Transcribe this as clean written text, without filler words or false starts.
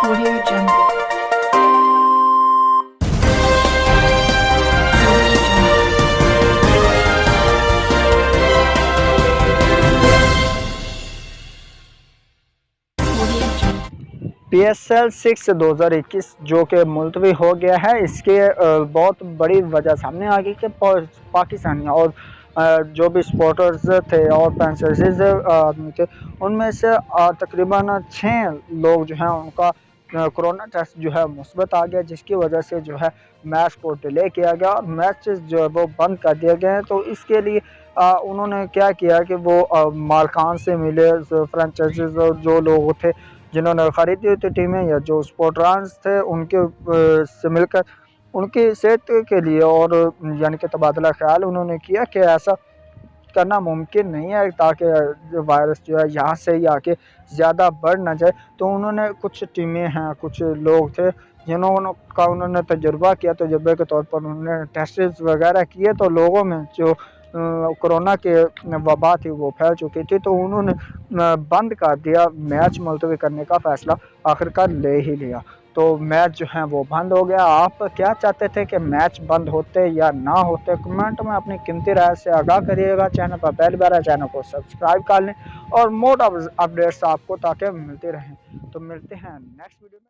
Audio Jungle. PSL 6 2021 जो कि मुलतवी हो गया है, इसके बहुत बड़ी वजह सामने आ गई कि पाकिस्तानी और जो भी सपोर्टर्स थे और फ्रेंचाइजीज आदमी थे, उनमें से तकरीबन 6 लोग जो हैं उनका कोरोना टेस्ट जो है मुस्बत आ गया, जिसकी वजह से जो है मैच को डिले किया गया और मैच जो है वो बंद कर दिया गया है। तो इसके लिए उन्होंने क्या किया कि वो मालकान से मिले, फ्रेंचाइजीज और जो लोग थे जिन्होंने खरीदी हुई थी टीमें या जो स्पोर्ट्रांस थे उनके से मिलकर उनकी सेहत के लिए और यानी कि तबादला ख्याल उन्होंने किया कि ऐसा करना मुमकिन नहीं है ताकि जो वायरस जो है यहाँ से ही आके ज़्यादा बढ़ ना जाए। तो उन्होंने कुछ टीमें हैं, कुछ लोग थे जिन्होंने उन्होंने तजुर्बा किया, तजुर्बे के तौर पर उन्होंने टेस्ट वगैरह किए तो लोगों में जो कोरोना के वबा थी वो फैल चुकी थी, तो उन्होंने बंद कर दिया, मैच मुलतवी करने का फ़ैसला आखिरकार ले ही लिया। तो मैच जो है वो बंद हो गया। आप क्या चाहते थे कि मैच बंद होते या ना होते? कमेंट में अपनी कीमती राय से आगाह करिएगा। चैनल पर पहली बार है, चैनल को सब्सक्राइब कर लें और मोर अपडेट्स आपको ताकि मिलते रहें। तो मिलते हैं नेक्स्ट वीडियो में।